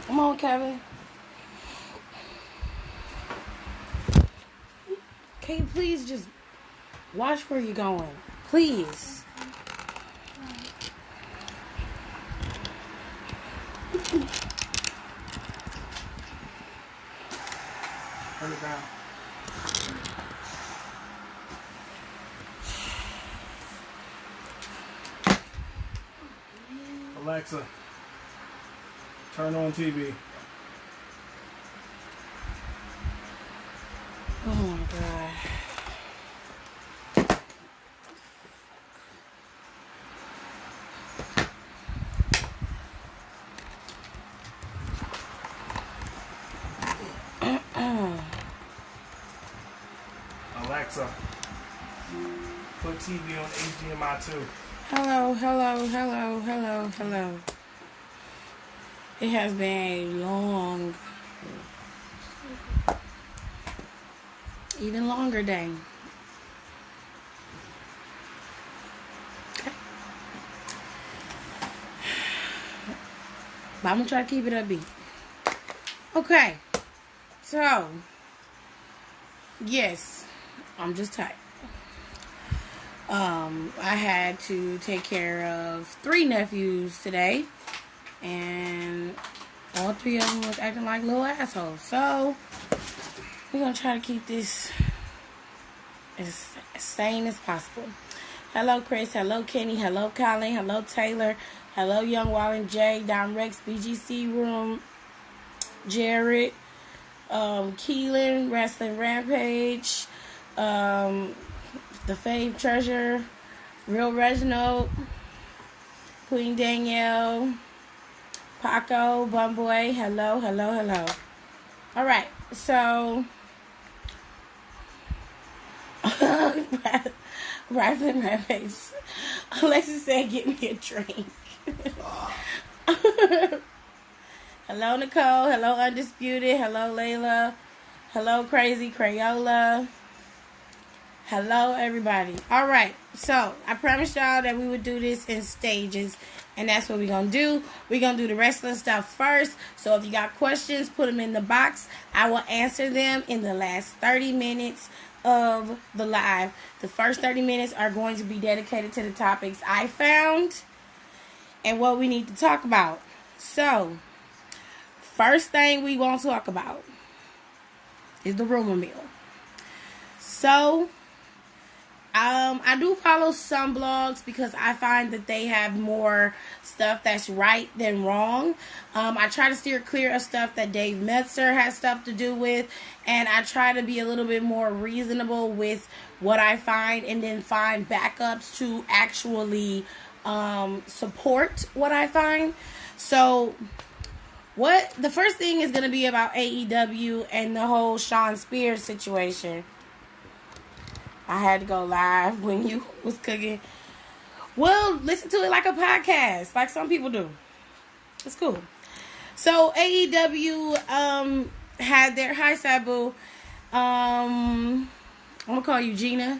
Come on, Kevin. Can you please just watch where you're going? Please. Turn it down. Alexa, turn on TV. Oh my God. Alexa, put TV on HDMI2. Hello, hello, hello, hello, hello. It has been a long, even longer day. But I'm gonna try to keep it upbeat. Okay, so yes, I'm just tired. I had to take care of 3 nephews today, and all 3 of them was acting like little assholes. So we're gonna try to keep this as sane as possible. Hello, Chris. Hello, Kenny. Hello, Colin. Hello, Taylor. Hello, Young Wallen J. Don Rex, BGC Room, Jared, Keelan, Wrestling Rampage, The Fave Treasure, Real Reginald, Queen Danielle, Paco, Bumboy. Hello, hello, hello. All right, so Wrestling Rampage. Alexis said, "Get me a drink." Hello, Nicole. Hello, Undisputed. Hello, Layla. Hello, Crazy Crayola. Hello, everybody. All right, so I promised y'all that we would do this in stages, and that's what we're going to do. We're going to do the wrestling stuff first, so if you got questions, put them in the box. I will answer them in the last 30 minutes of the live. The first 30 minutes are going to be dedicated to the topics I found and what we need to talk about. So, first thing we want to talk about is the rumor mill. So, I do follow some blogs because I find that they have more stuff that's right than wrong. I try to steer clear of stuff that Dave Metzer has stuff to do with, and I try to be a little bit more reasonable with what I find and then find backups to actually support what I find. So, the first thing is going to be about AEW and the whole Sean Spears situation. I had to go live when you was cooking. Well, listen to it like a podcast, like some people do. It's cool. So AEW had their hi Sabu. I'm gonna call you Gina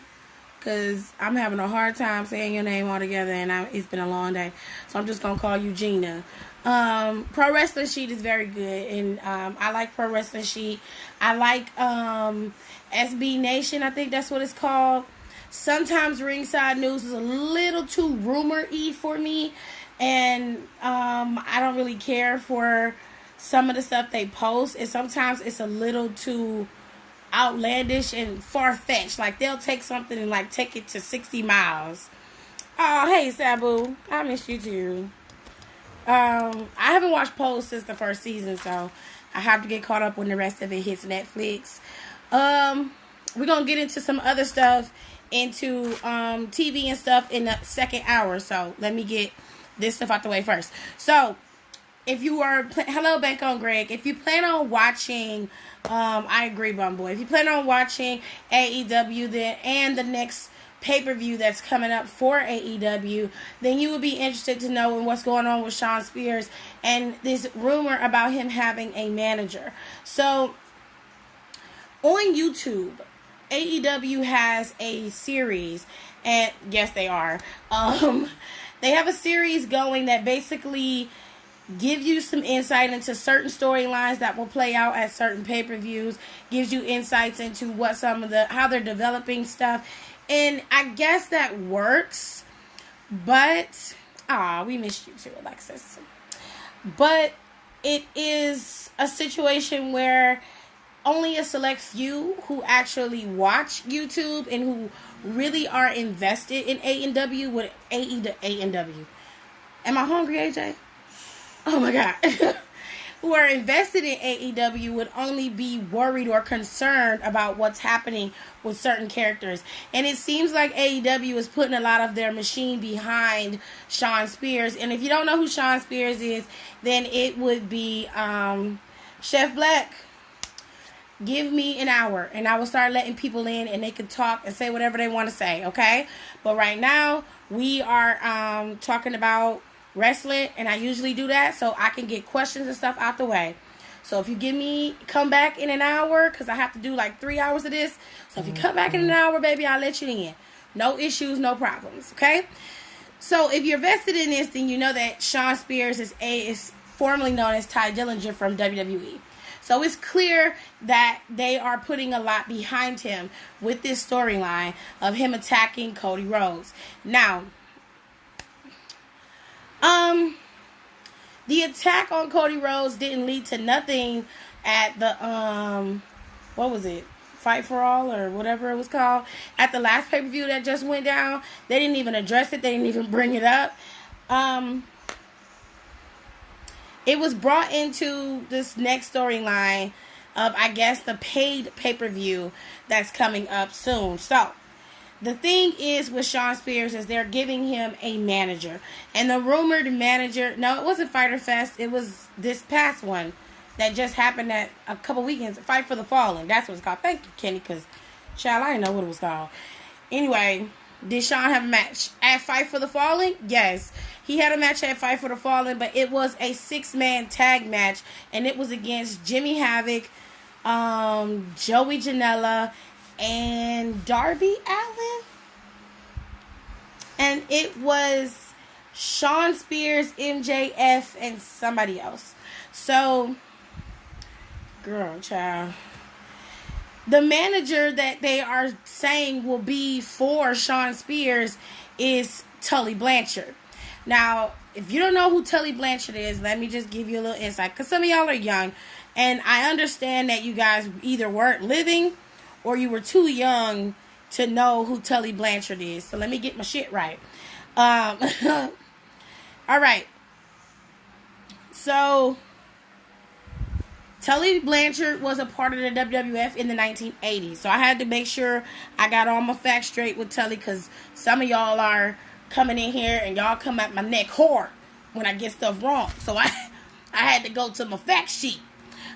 because I'm having a hard time saying your name all together, and it's been a long day, so I'm just gonna call you Gina. Pro Wrestling Sheet is very good, and I like Pro Wrestling Sheet. I like SB Nation, I think that's what it's called. Sometimes Ringside News is a little too rumor-y for me, and I don't really care for some of the stuff they post, and sometimes it's a little too outlandish and far-fetched. Like, they'll take something and, like, take it to 60 miles. Oh, hey, Sabu. I miss you, too. I haven't watched Pose since the first season, so I have to get caught up when the rest of it hits Netflix. We're gonna get into some other stuff, into TV and stuff in the second hour. So let me get this stuff out the way first. So if you are hello, Bank on Greg. If you plan on watching, I agree, Bumboy. If you plan on watching AEW then and the next pay-per-view that's coming up for AEW, then you would be interested to know what's going on with Sean Spears and this rumor about him having a manager. So on YouTube, AEW has a series, and yes, they are. They have a series going that basically give you some insight into certain storylines that will play out at certain pay-per-views, gives you insights into what how they're developing stuff. And I guess that works, but we missed you too, Alexis. But it is a situation where only a select few who actually watch YouTube and who really are invested in AEW would AEW. Am I hungry, AJ? Oh my God. Who are invested in AEW would only be worried or concerned about what's happening with certain characters. And it seems like AEW is putting a lot of their machine behind Shawn Spears. And if you don't know who Shawn Spears is, then it would be Chef Black. Give me an hour and I will start letting people in and they can talk and say whatever they want to say, okay? But right now, we are talking about wrestling, and I usually do that so I can get questions and stuff out the way. So if you come back in an hour, because I have to do like 3 hours of this. So if you come back in an hour, baby, I'll let you in. No issues, no problems, okay? So if you're vested in this, then you know that Shawn Spears is formerly known as Ty Dillinger from WWE. So it's clear that they are putting a lot behind him with this storyline of him attacking Cody Rhodes. Now, the attack on Cody Rhodes didn't lead to nothing at the, what was it? Fight for All or whatever it was called. At the last pay-per-view that just went down, they didn't even address it. They didn't even bring it up. It was brought into this next storyline of, I guess, the paid pay-per-view that's coming up soon. So, the thing is with Shawn Spears is they're giving him a manager. And the rumored manager, no, it wasn't Fyter Fest. It was this past one that just happened at a couple weekends. Fight for the Fallen. That's what it's called. Thank you, Kenny, because, child, I didn't know what it was called. Anyway, did Shawn have a match at Fight for the Fallen? Yes. He had a match at Fight for the Fallen, but it was a 6-man tag match. And it was against Jimmy Havoc, Joey Janela, and Darby Allin. And it was Shawn Spears, MJF, and somebody else. So, girl, child. The manager that they are saying will be for Shawn Spears is Tully Blanchard. Now, if you don't know who Tully Blanchard is, let me just give you a little insight. Because some of y'all are young. And I understand that you guys either weren't living or you were too young to know who Tully Blanchard is. So let me get my shit right. All right. So, Tully Blanchard was a part of the WWF in the 1980s. So I had to make sure I got all my facts straight with Tully, because some of y'all are coming in here and y'all come at my neck hard when I get stuff wrong. So I had to go to my fact sheet.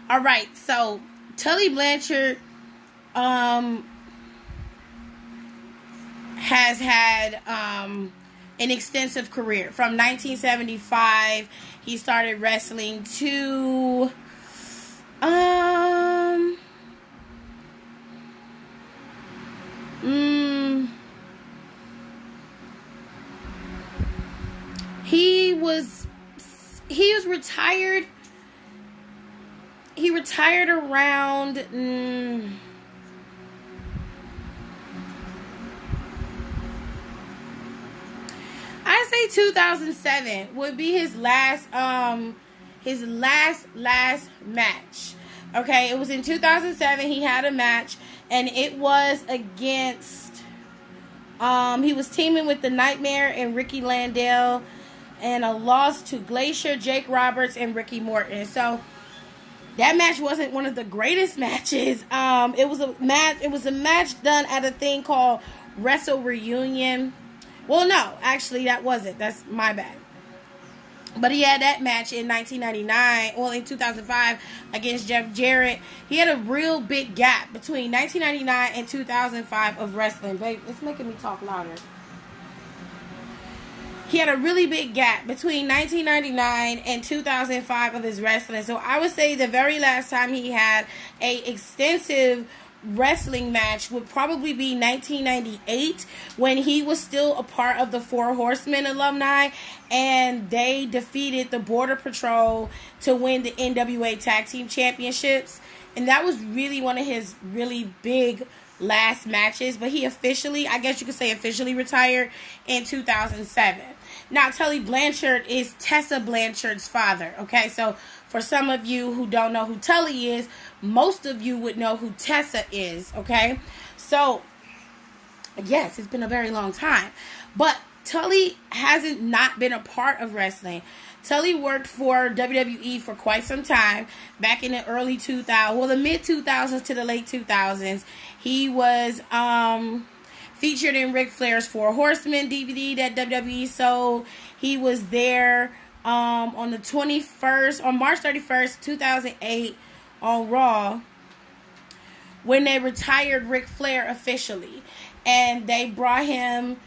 All right. So Tully Blanchard has had an extensive career. From 1975, he started wrestling to he was retired. He retired around I say 2007 would be his last match. Okay, it was in 2007 he had a match, and it was against he was teaming with the Nightmare and Ricky Landell, and a loss to Glacier, Jake Roberts, and Ricky Morton. So that match wasn't one of the greatest matches. It was a match done at a thing called Wrestle Reunion. Well, no, actually that wasn't. That's my bad. But he had that match in 1999, well, in 2005 against Jeff Jarrett. He had a real big gap between 1999 and 2005 of wrestling. Babe, it's making me talk louder. He had a really big gap between 1999 and 2005 of his wrestling. So I would say the very last time he had a extensive wrestling match would probably be 1998, when he was still a part of the Four Horsemen alumni, and they defeated the Border Patrol to win the NWA Tag Team Championships. And that was really one of his really big last matches. But he officially, I guess you could say officially, retired in 2007. Now, Tully Blanchard is Tessa Blanchard's father. Okay, so for some of you who don't know who Tully is, most of you would know who Tessa is. Okay, so yes, it's been a very long time. But Tully hasn't not been a part of wrestling. Tully worked for WWE for quite some time, back in the early 2000s, well, the mid 2000s to the late 2000s. He was featured in Ric Flair's Four Horsemen DVD that WWE sold. He was there on March 31st, 2008 on Raw, when they retired Ric Flair officially. And they brought him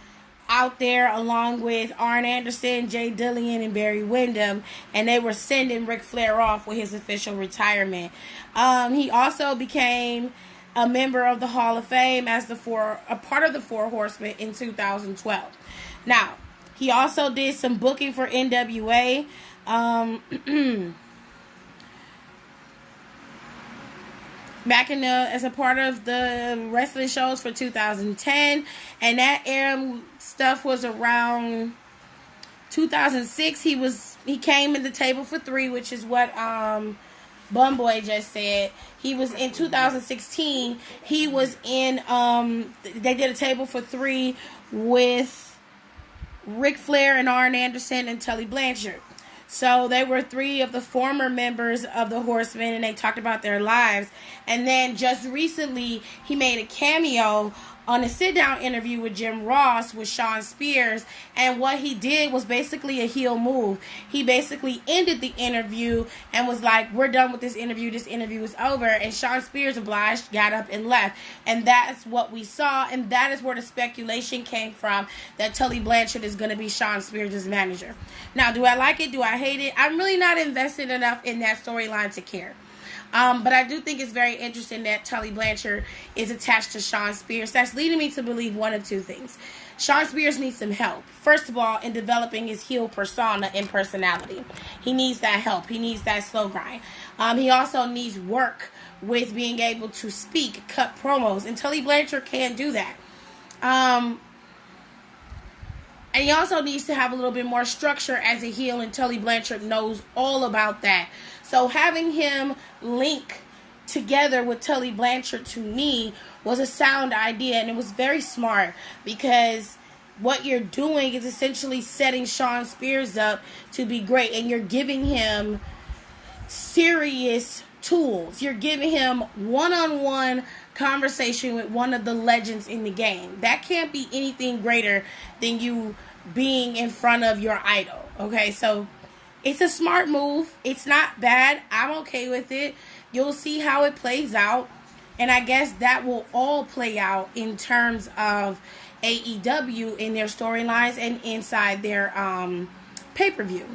out there along with Arn Anderson, Jay Dillon, and Barry Windham, and they were sending Ric Flair off with his official retirement. He also became a member of the Hall of Fame as a part of the Four Horsemen in 2012. Now, he also did some booking for NWA. Back as a part of the wrestling shows for 2010, and that era stuff was around 2006. He came in the table for three, which is what Bumboy just said. He was in 2016. He was in they did a table for three with Ric Flair and Arn Anderson and Tully Blanchard. So they were three of the former members of the Horsemen, and they talked about their lives. And then just recently, he made a cameo on a sit-down interview with Jim Ross with Shawn Spears, and what he did was basically a heel move. He basically ended the interview and was like, we're done with this interview is over, and Shawn Spears obliged, got up and left. And that's what we saw, and that is where the speculation came from, that Tully Blanchard is going to be Shawn Spears' manager. Now, do I like it? Do I hate it? I'm really not invested enough in that storyline to care. But I do think it's very interesting that Tully Blanchard is attached to Shawn Spears. That's leading me to believe one of two things. Shawn Spears needs some help. First of all, in developing his heel persona and personality. He needs that help. He needs that slow grind. He also needs work with being able to speak, cut promos. And Tully Blanchard can't do that. And he also needs to have a little bit more structure as a heel, and Tully Blanchard knows all about that. So having him link together with Tully Blanchard, to me, was a sound idea, and it was very smart, because what you're doing is essentially setting Shawn Spears up to be great, and you're giving him serious tools. You're giving him one-on-one conversation with one of the legends in the game. That can't be anything greater than you being in front of your idol. Okay, so it's a smart move. It's not bad. I'm okay with it. You'll see how it plays out. And I guess that will all play out in terms of AEW in their storylines and inside their pay-per-view.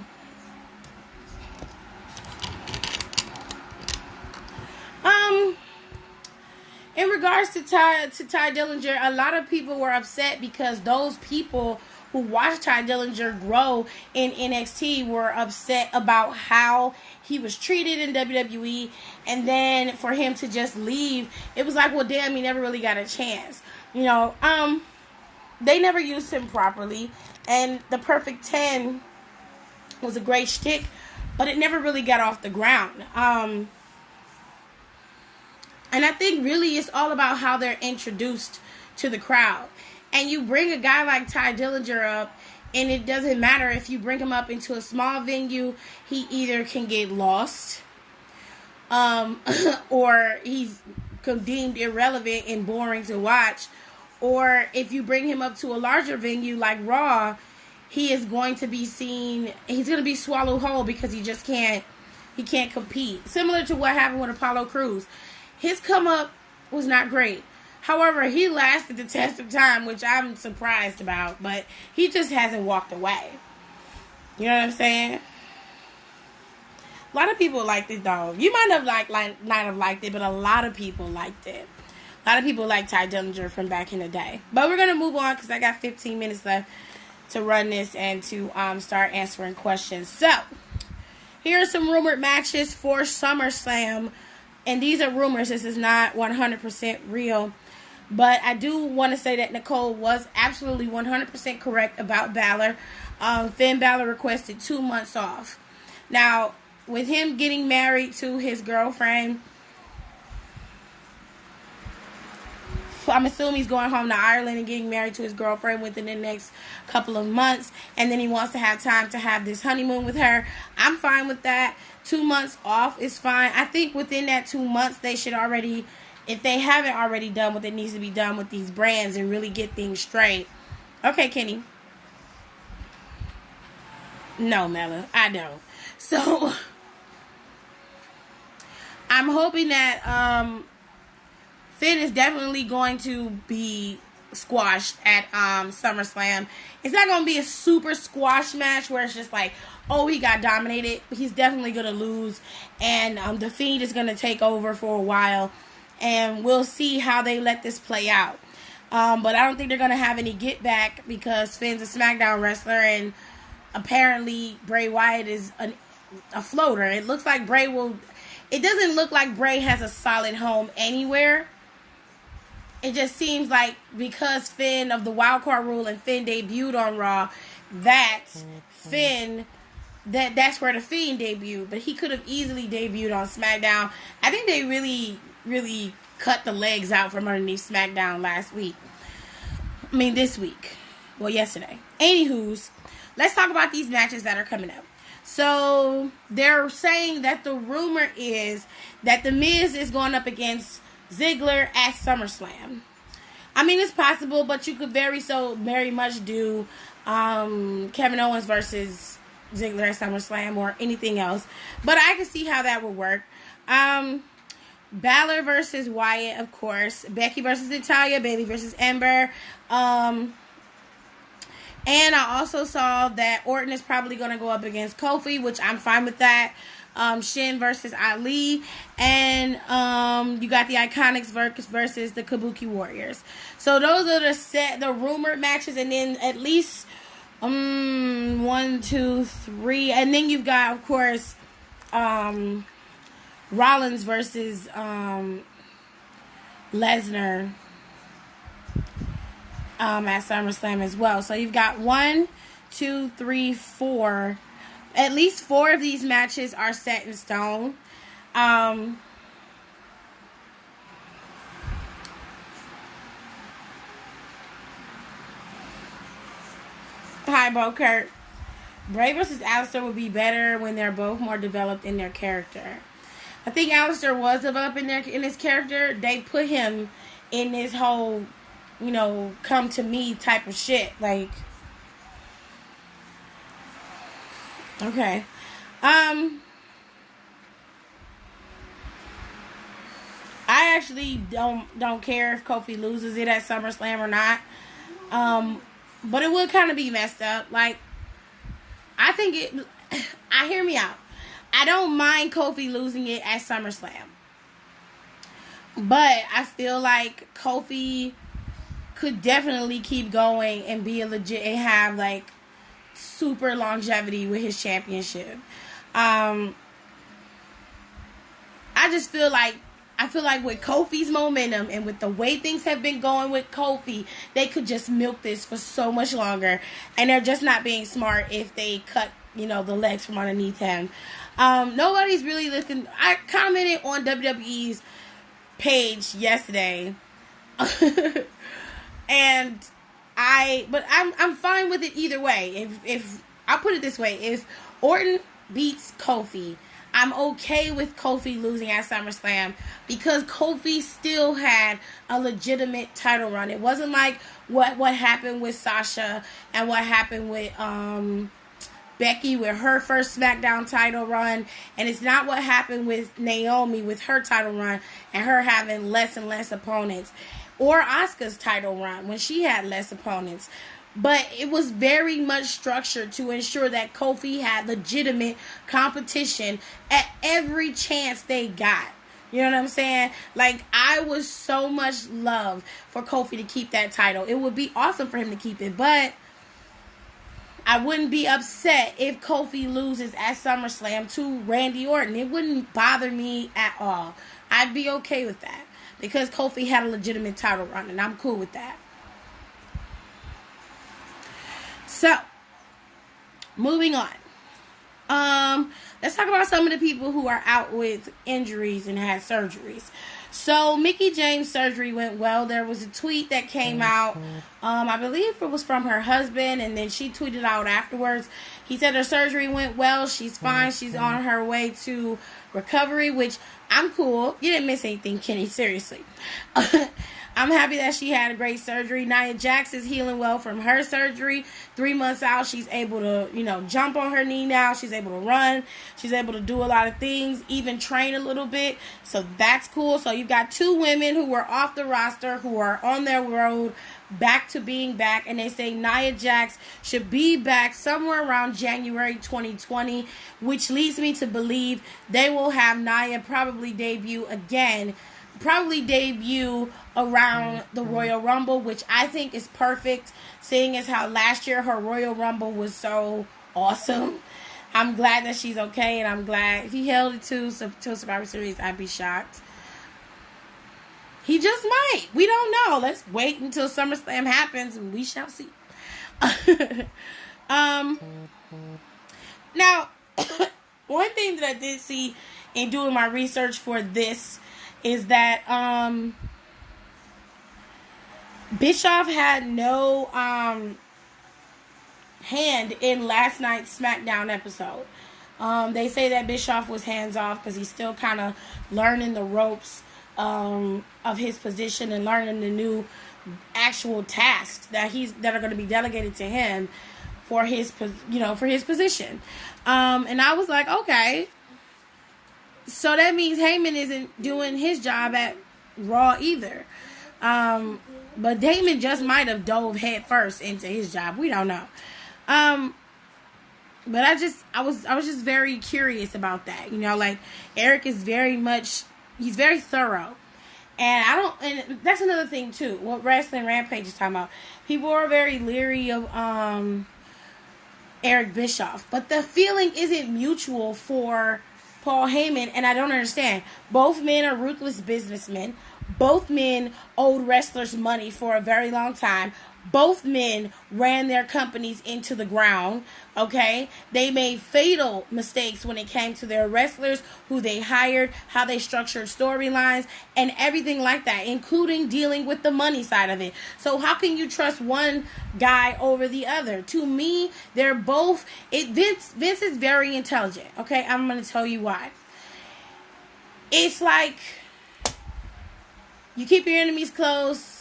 In regards to Ty Dillinger, a lot of people were upset because those people who watched Ty Dillinger grow in NXT were upset about how he was treated in WWE, and then for him to just leave, it was like, well, damn, he never really got a chance. You know, they never used him properly, and the Perfect 10 was a great shtick, but it never really got off the ground. And I think really it's all about how they're introduced to the crowd. And you bring a guy like Ty Dillinger up, and it doesn't matter if you bring him up into a small venue, he either can get lost, or he's deemed irrelevant and boring to watch. Or if you bring him up to a larger venue like Raw, he is going to be seen, he's going to be swallowed whole because he can't compete. Similar to what happened with Apollo Crews. His come up was not great. However, he lasted the test of time, which I'm surprised about, but he just hasn't walked away. You know what I'm saying? A lot of people liked it, though. You might have not have liked it, but a lot of people liked it. lot of people like Ty Dillinger from back in the day. But we're going to move on because I got 15 minutes left to run this and to start answering questions. So, here are some rumored matches for SummerSlam. And these are rumors. This is not 100% real. But I do want to say that Nicole was absolutely 100% correct about Balor. Finn Balor requested 2 months off. Now, with him getting married to his girlfriend, I'm assuming he's going home to Ireland and getting married to his girlfriend within the next couple of months. And then he wants to have time to have this honeymoon with her. I'm fine with that. 2 months off is fine. I think within that 2 months, they should already, if they haven't already done what needs to be done with these brands and really get things straight. Okay, Kenny. No, Mella, I don't. So, I'm hoping that Finn is definitely going to be squashed at SummerSlam. It's not going to be a super squash match where it's just like, oh, he got dominated. He's definitely going to lose. And The Fiend is going to take over for a while. And we'll see how they let this play out. But I don't think they're going to have any get back because Finn's a SmackDown wrestler. And apparently Bray Wyatt is a floater. It looks like Bray will... It doesn't look like Bray has a solid home anywhere. It just seems like because Finn of the wild card rule and Finn debuted on Raw, that's where the Fiend debuted. But he could have easily debuted on SmackDown. I think they really, really cut the legs out from underneath SmackDown this week. Well, yesterday. Anywho's, let's talk about these matches that are coming up. So, they're saying that the rumor is that The Miz is going up against Ziggler at SummerSlam. I mean, it's possible, but you could very much do Kevin Owens versus Ziggler at SummerSlam or anything else. But I can see how that would work. Balor versus Wyatt, of course. Becky versus Natalya. Bayley versus Ember. And I also saw that Orton is probably going to go up against Kofi, which I'm fine with that. Shin versus Ali. And you got the Iconics versus the Kabuki Warriors. So those are the rumored matches. And then at least 1, 2, 3. And then you've got, of course, Rollins versus Lesnar. At SummerSlam as well. So you've got 1, 2, 3, 4. At least 4 of these matches are set in stone. Hi, Bo Kurt. Bray versus Aleister would be better when they're both more developed in their character. I think Aleister was developed in his character. They put him in this whole, come to me type of shit. Like, okay. I actually don't care if Kofi loses it at SummerSlam or not. But it would kind of be messed up. Like, I think hear me out. I don't mind Kofi losing it at SummerSlam. But I feel like Kofi could definitely keep going and be a legit and have like super longevity with his championship. I feel like with Kofi's momentum and with the way things have been going with Kofi, they could just milk this for so much longer. And they're just not being smart if they cut, the legs from underneath him. Nobody's really looking. I commented on WWE's page yesterday. And I'm fine with it either way. If I'll put it this way, if Orton beats Kofi, I'm okay with Kofi losing at SummerSlam because Kofi still had a legitimate title run. It wasn't like what happened with Sasha and what happened with Becky with her first SmackDown title run, and it's not what happened with Naomi with her title run and her having less and less opponents, or Asuka's title run when she had less opponents. But it was very much structured to ensure that Kofi had legitimate competition at every chance they got. You know what I'm saying? Like, I was so much love for Kofi to keep that title. It would be awesome for him to keep it, but I wouldn't be upset if Kofi loses at SummerSlam to Randy Orton. It wouldn't bother me at all. I'd be okay with that because Kofi had a legitimate title run, and I'm cool with that. So, moving on. Let's talk about some of the people who are out with injuries and had surgeries. So, Mickie James' surgery went well. There was a tweet that came out. I believe it was from her husband, and then she tweeted out afterwards. He said her surgery went well. She's fine. She's on her way to recovery, which I'm cool. You didn't miss anything, Kenny. Seriously. I'm happy that she had a great surgery. Nia Jax is healing well from her surgery. 3 months out, she's able to, jump on her knee now. She's able to run. She's able to do a lot of things, even train a little bit. So that's cool. So you've got 2 women who were off the roster, who are on their road back to being back. And they say Nia Jax should be back somewhere around January 2020, which leads me to believe they will have Nia probably debut around the Royal Rumble, which I think is perfect, seeing as how last year her Royal Rumble was so awesome. I'm glad that she's okay, and I'm glad if he held it to Survivor Series, I'd be shocked. He just might. We don't know. Let's wait until SummerSlam happens, and we shall see. Now, one thing that I did see in doing my research for this is that Bischoff had no hand in last night's SmackDown episode. They say that Bischoff was hands off because he's still kind of learning the ropes of his position and learning the new actual tasks that are going to be delegated to him for his position. And I was like, okay. So that means Heyman isn't doing his job at Raw either. But Heyman just might have dove head first into his job. We don't know. But I was just very curious about that. Like Eric is he's very thorough. And that's another thing too. What Wrestling Rampage is talking about. People are very leery of Eric Bischoff. But the feeling isn't mutual for Paul Heyman, and I don't understand. Both men are ruthless businessmen. Both men owed wrestlers money for a very long time. Both men ran their companies into the ground, okay? They made fatal mistakes when it came to their wrestlers, who they hired, how they structured storylines, and everything like that, including dealing with the money side of it. So how can you trust one guy over the other? To me, they're both... Vince is very intelligent, okay? I'm going to tell you why. It's like you keep your enemies close.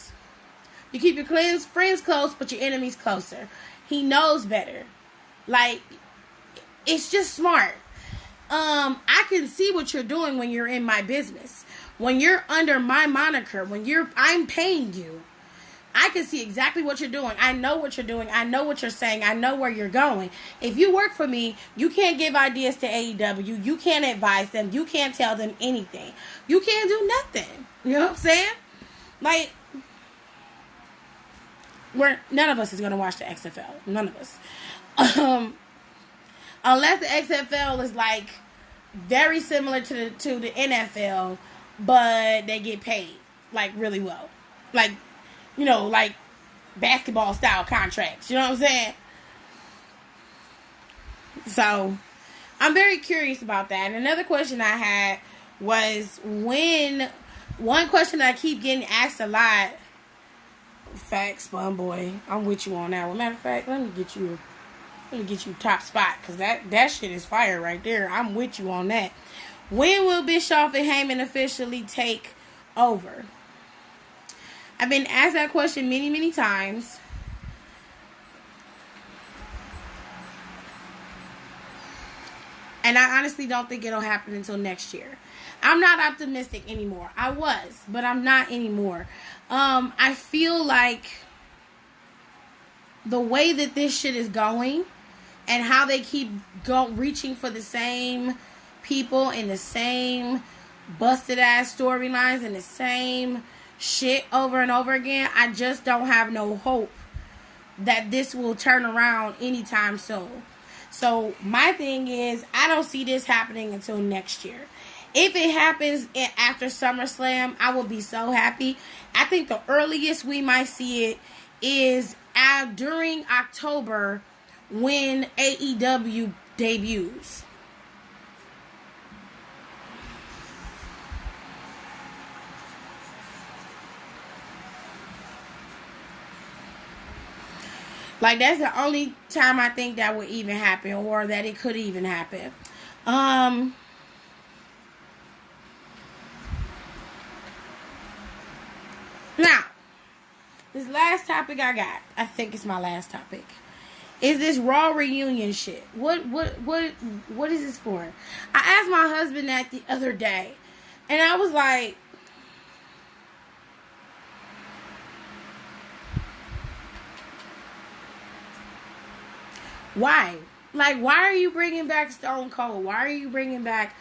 You keep your friends close, but your enemies closer. He knows better. Like, it's just smart. I can see what you're doing when you're in my business. When you're under my moniker, I'm paying you. I can see exactly what you're doing. I know what you're doing. I know what you're saying. I know where you're going. If you work for me, you can't give ideas to AEW. You can't advise them. You can't tell them anything. You can't do nothing. You know what I'm saying? Like, none of us is going to watch the XFL. None of us. Unless the XFL is like very similar to the NFL, but they get paid like really well. Like, like basketball style contracts. You know what I'm saying? So, I'm very curious about that. And another question I had was one question that I keep getting asked a lot. Facts, Spun Boy. I'm with you on that one. Matter of fact, let me get you top spot, because that shit is fire right there. I'm with you on that. When will Bischoff and Heyman officially take over? I've been asked that question many, many times. And I honestly don't think it'll happen until next year. I'm not optimistic anymore. I was, but I'm not anymore. I feel like the way that this shit is going and how they keep reaching for the same people and the same busted ass storylines and the same shit over and over again, I just don't have no hope that this will turn around anytime soon. So my thing is, I don't see this happening until next year. If it happens after SummerSlam, I will be so happy. I think the earliest we might see it is during October when AEW debuts. Like, that's the only time I think that would even happen, or that it could even happen. Now, this last topic I got, I think it's my last topic, is this Raw reunion shit. What is this for? I asked my husband that the other day, and I was like, why? Like, why are you bringing back Stone Cold? Why are you bringing back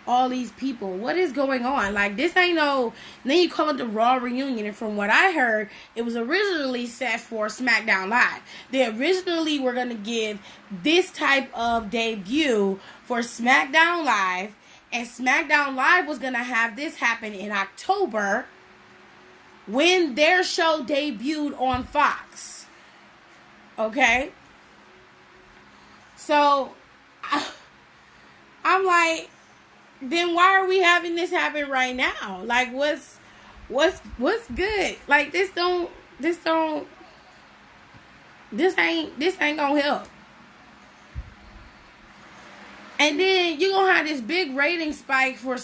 all these people? What is going on? Like, this ain't no... Then you call it the Raw reunion. And from what I heard, it was originally set for SmackDown Live. They originally were going to give this type of debut for SmackDown Live. And SmackDown Live was going to have this happen in October when their show debuted on Fox. Okay? So, I'm like, then why are we having this happen right now? Like, what's good? Like, this ain't gonna help. And then you're gonna have this big rating spike for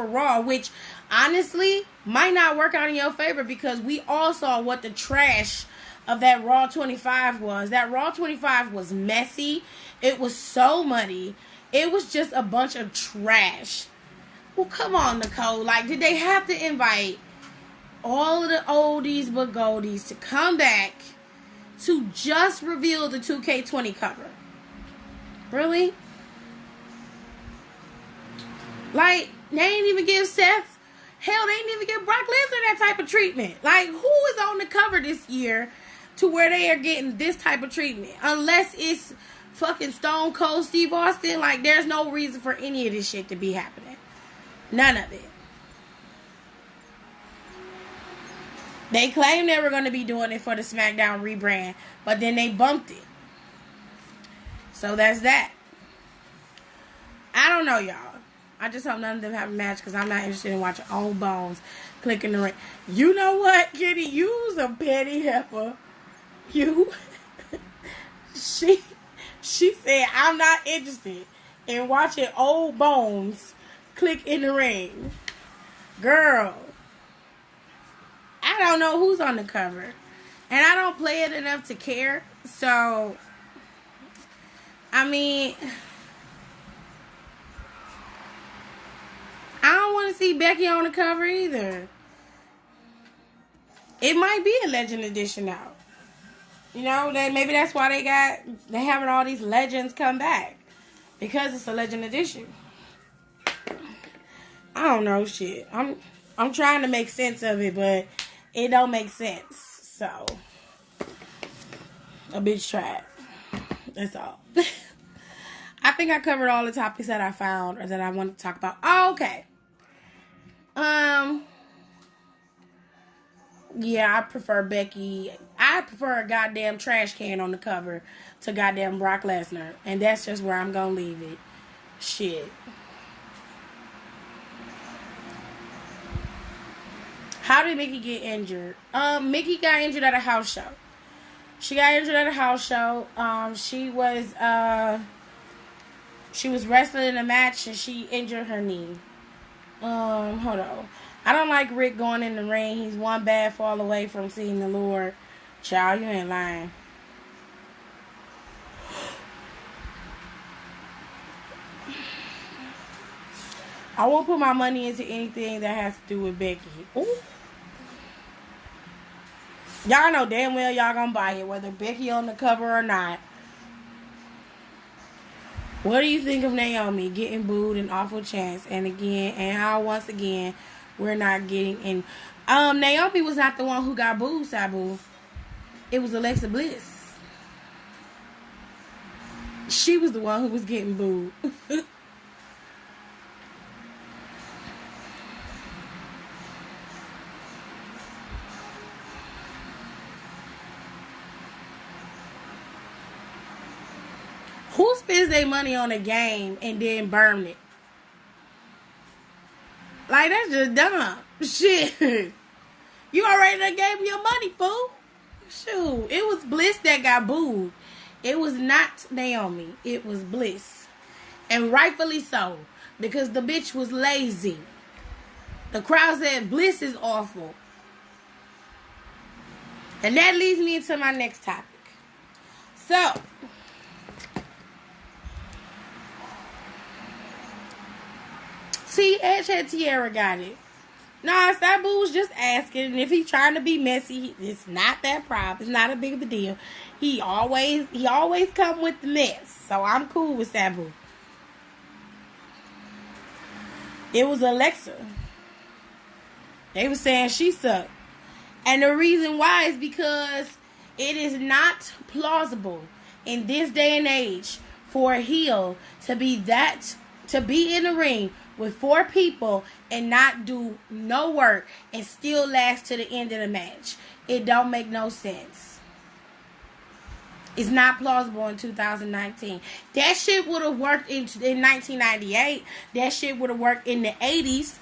Raw, which honestly might not work out in your favor, because we all saw what the trash of that Raw 25 was. That Raw 25 was messy. It was so muddy. It was just a bunch of trash. Well, come on, Nicole. Like, did they have to invite all of the oldies but goldies to come back to just reveal the 2K20 cover? Really? Like, they ain't even give Seth... Hell, they didn't even give Brock Lesnar that type of treatment. Like, who is on the cover this year to where they are getting this type of treatment? Unless it's fucking Stone Cold Steve Austin. Like, there's no reason for any of this shit to be happening. None of it. They claimed they were going to be doing it for the SmackDown rebrand, but then they bumped it. So that's that. I don't know, y'all. I just hope none of them have a match, because I'm not interested in watching old bones clicking the ring. You know what, Kitty? You's a petty heifer. You. She said, I'm not interested in watching old bones click in the ring. Girl. I don't know who's on the cover. And I don't play it enough to care. So, I mean, I don't want to see Becky on the cover either. It might be a Legend Edition now. You know, maybe that's why they having all these legends come back. Because it's a Legend Edition. I don't know shit. I'm trying to make sense of it, but it don't make sense. So, a bitch tried. That's all. I think I covered all the topics that I found or that I wanted to talk about. Oh, okay. Yeah, I prefer Becky. I prefer a goddamn trash can on the cover to goddamn Brock Lesnar. And that's just where I'm gonna leave it. Shit. How did Mickey get injured? Mickey got injured at a house show. She got injured at a house show. She was wrestling in a match and she injured her knee. Hold on. I don't like Rick going in the ring. He's one bad fall away from seeing the Lord. Child, you ain't lying. I won't put my money into anything that has to do with Becky. Ooh. Y'all know damn well y'all gonna buy it, whether Becky on the cover or not. What do you think of Naomi getting booed and awful chance? And again, and how once again we're not getting in. Naomi was not the one who got booed, Sabu. It was Alexa Bliss. She was the one who was getting booed. Who spends their money on a game and then burn it? Like, that's just dumb. Shit. You already done gave me your money, fool. Shoot. It was Bliss that got booed. It was not Naomi. It was Bliss. And rightfully so. Because the bitch was lazy. The crowd said Bliss is awful. And that leads me into my next topic. So, see, Edge had Tierra got it. Nah, Sabu was just asking, and if he's trying to be messy, it's not that problem. It's not a big of a deal. He always come with the mess, so I'm cool with Sabu. It was Alexa. They were saying she sucked, and the reason why is because it is not plausible in this day and age for a heel to be in the ring with 4 people and not do no work and still last to the end of the match. It don't make no sense. It's not plausible in 2019. That shit would have worked in 1998. That shit would have worked in the 80s.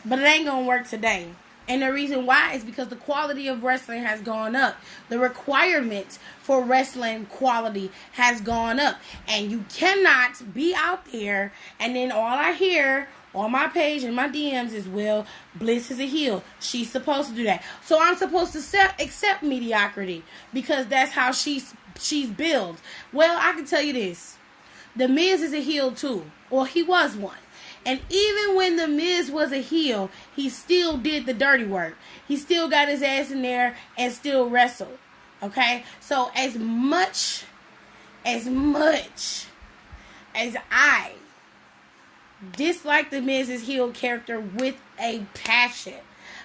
But it ain't gonna work today. And the reason why is because the quality of wrestling has gone up. The requirement for wrestling quality has gone up. And you cannot be out there and then all I hear on my page and my DMs is, well, Bliss is a heel. She's supposed to do that. So I'm supposed to accept mediocrity because that's how she's built. Well, I can tell you this. The Miz is a heel too. Or he was one. And even when The Miz was a heel, he still did the dirty work. He still got his ass in there and still wrestled. Okay? So as much as I dislike The Miz's heel character with a passion,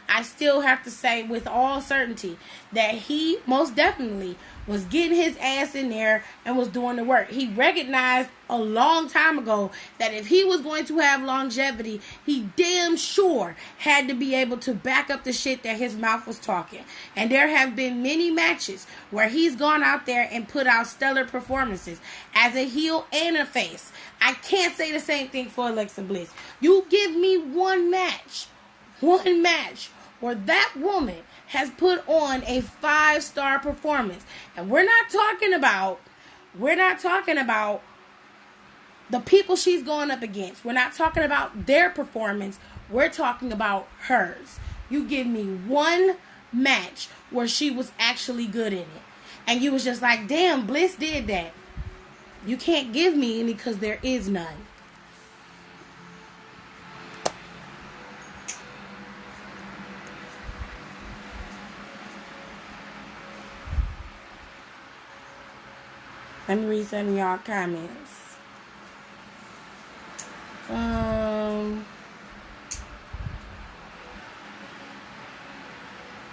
I still have to say with all certainty that he most definitely was getting his ass in there and was doing the work. He recognized a long time ago that if he was going to have longevity, he damn sure had to be able to back up the shit that his mouth was talking. And there have been many matches where he's gone out there and put out stellar performances as a heel and a face. I can't say the same thing for Alexa Bliss. You give me one match where that woman has put on a 5-star performance. And we're not talking about the people she's going up against. We're not talking about their performance. We're talking about hers. You give me one match where she was actually good in it. And you was just like, damn, Bliss did that. You can't give me any because there is none. Let me read some of y'all comments.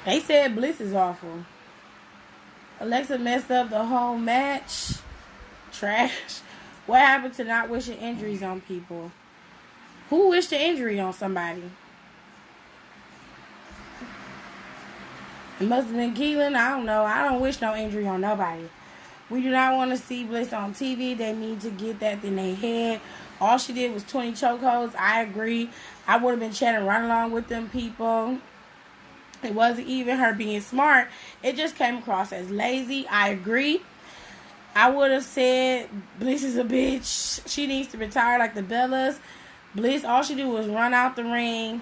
They said Bliss is awful. Alexa messed up the whole match. Trash. What happened to not wishing injuries on people? Who wished an injury on somebody? It must have been Keelan. I don't know. I don't wish no injury on nobody. We do not want to see Bliss on TV. They need to get that in their head. All she did was 20 chokeholds. I agree. I would have been chatting right along with them people. It wasn't even her being smart. It just came across as lazy. I agree. I would have said Bliss is a bitch. She needs to retire like the Bellas. Bliss, all she did was run out the ring.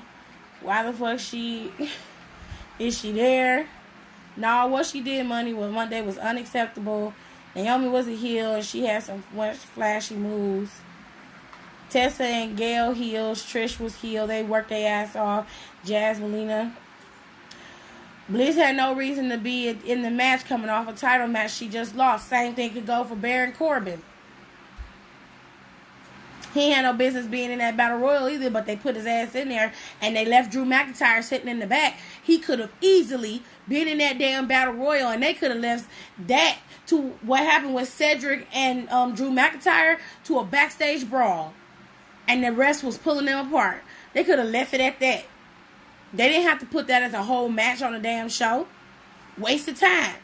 Why the fuck is she there? No, what she did Monday was unacceptable. Naomi was a heel and she had some flashy moves. Tessa and Gail heels. Trish was heel. They worked their ass off. Jazz, Melina. Bliss had no reason to be in the match coming off a title match she just lost. Same thing could go for Baron Corbin. He ain't had no business being in that battle royal either, but they put his ass in there and they left Drew McIntyre sitting in the back. He could have easily been in that damn battle royal, and they could have left that to what happened with Cedric and Drew McIntyre to a backstage brawl, and the rest was pulling them apart. They could have left it at that. They didn't have to put that as a whole match on a damn show. Waste of time.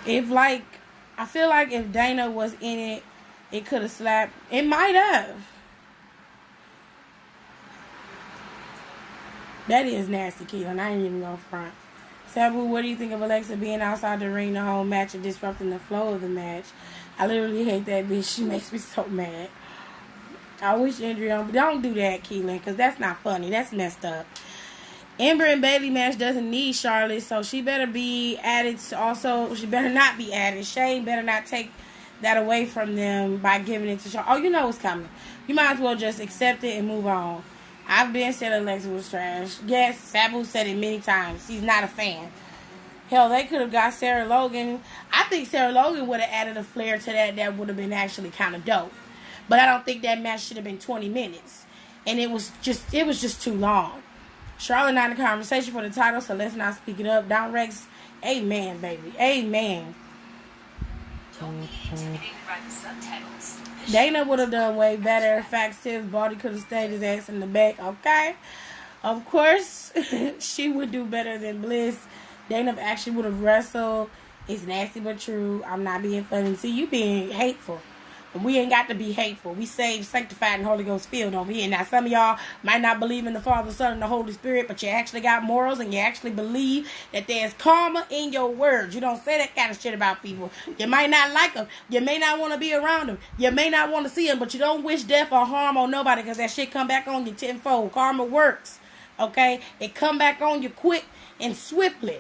I feel like if Dana was in it, it could have slapped. It might have. That is nasty, Keelan. I ain't even gonna front. Sabu, what do you think of Alexa being outside the ring the whole match and disrupting the flow of the match? I literally hate that bitch. She makes me so mad. I wish Andrea, but don't do that, Keelan, because that's not funny. That's messed up. Ember and Bayley match doesn't need Charlotte, so she better be added. Also, she better not be added. Shane better not take that away from them by giving it to Charlotte. Oh, you know what's coming. You might as well just accept it and move on. I've been said Alexa was trash. Yes, Sabu said it many times. He's not a fan. Hell, they could have got Sarah Logan. I think Sarah Logan would have added a flair to that. That would have been actually kind of dope. But I don't think that match should have been 20 minutes. And it was just too long. Charlotte not in the conversation for the title, so let's not speak it up. Don Rex, amen, baby. Amen. Don't be intimidated by the subtitles. Dana would have done way better. Facts, tips, Baldy could have stayed his ass in the back. Okay. Of course, she would do better than Bliss. Dana actually would have wrestled. It's nasty but true. I'm not being funny. See, you being hateful. We ain't got to be hateful. We saved, sanctified, and Holy Ghost filled on me. And now some of y'all might not believe in the Father, Son, and the Holy Spirit, but you actually got morals and you actually believe that there's karma in your words. You don't say that kind of shit about people. You might not like them. You may not want to be around them. You may not want to see them, but you don't wish death or harm on nobody because that shit come back on you tenfold. Karma works. Okay? It come back on you quick and swiftly.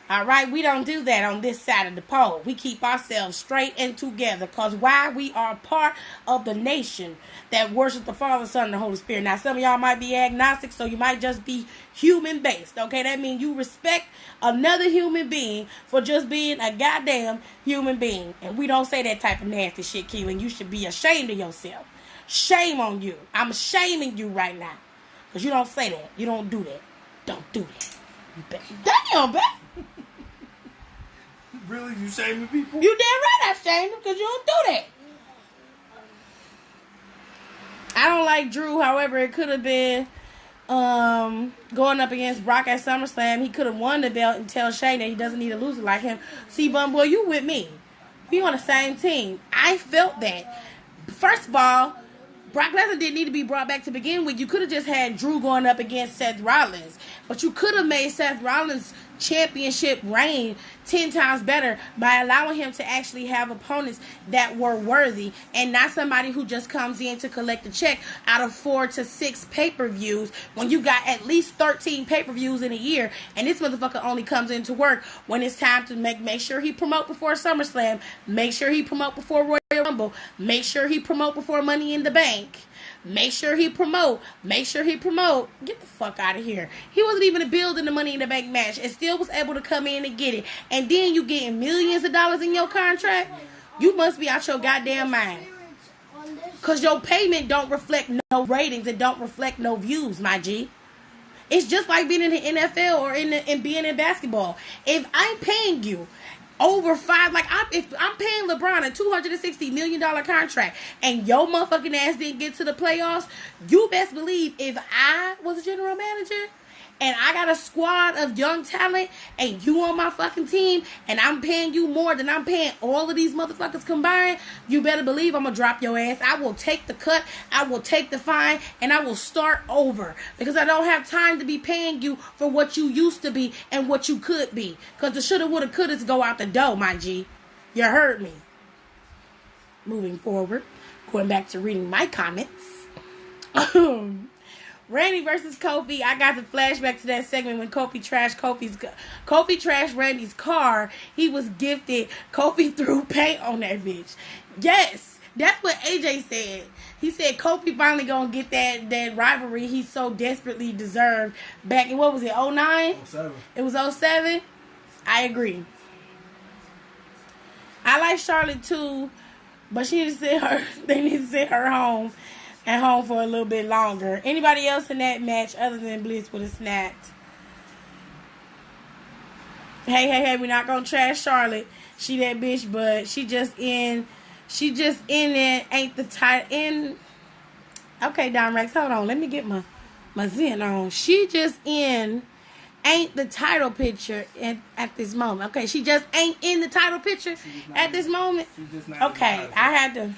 Alright, we don't do that on this side of the pole. We keep ourselves straight and together. Because why? We are part of the nation that worships the Father, Son, and the Holy Spirit. Now, some of y'all might be agnostic, so you might just be human-based. Okay, that means you respect another human being for just being a goddamn human being. And we don't say that type of nasty shit, Keelan. You should be ashamed of yourself. Shame on you. I'm shaming you right now. Because you don't say that. You don't do that. Don't do that. You bet. Damn, bet. Really? You shaming people? You damn right I shamed them because you don't do that. I don't like Drew. However, it could have been going up against Brock at SummerSlam. He could have won the belt and tell Shane that he doesn't need to lose it like him. See, Bum Boy, you with me. We on the same team. I felt that. First of all, Brock Lesnar didn't need to be brought back to begin with. You could have just had Drew going up against Seth Rollins. But you could have made Seth Rollins' championship reign 10 times better by allowing him to actually have opponents that were worthy and not somebody who just comes in to collect a check out of 4 to 6 pay-per-views when you got at least 13 pay-per-views in a year, and this motherfucker only comes into work when it's time to make sure he promote before SummerSlam, make sure he promote before Royal Rumble, make sure he promote before Money in the Bank. Make sure he promote. Make sure he promote. Get the fuck out of here. He wasn't even building the Money in the Bank match and still was able to come in and get it. And then you getting millions of dollars in your contract? You must be out your goddamn mind. Because your payment don't reflect no ratings and don't reflect no views, my G. It's just like being in the NFL or in being in basketball. If I'm paying you over if I'm paying LeBron a $260 million contract and your motherfucking ass didn't get to the playoffs, you best believe if I was a general manager and I got a squad of young talent and you on my fucking team and I'm paying you more than I'm paying all of these motherfuckers combined, you better believe I'm gonna drop your ass. I will take the cut, I will take the fine, and I will start over because I don't have time to be paying you for what you used to be and what you could be, because the shoulda, woulda, couldas go out the door, my G. You heard me. Moving forward, going back to reading my comments. Randy versus Kofi. I got the flashback to that segment when Kofi trashed Randy's car. He was gifted. Kofi threw paint on that bitch. Yes, That's what AJ said. He said Kofi finally gonna get that rivalry he so desperately deserved back in, what was it, 09? 07. It was 07? I agree. I like Charlotte too, but they need to send her home for a little bit longer. Anybody else in that match other than Bliss would have snapped. Hey, we're not gonna trash Charlotte. She that bitch, but she just in it, ain't the title in. Okay, Don Rex, hold on. Let me get my Zen on. She just in ain't the title picture at this moment. Okay, she just ain't in the title picture at this moment. Okay, I had to.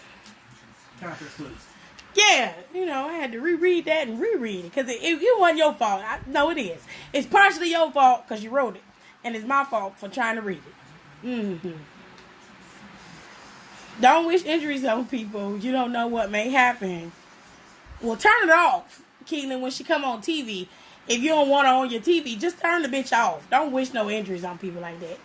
Yeah, I had to reread that and reread it because it wasn't your fault. No, it is. It's partially your fault because you wrote it, and it's my fault for trying to read it. Don't wish injuries on people. You don't know what may happen. Well, turn it off, Keelan, when she come on TV. If you don't want her on your TV, just turn the bitch off. Don't wish no injuries on people like that.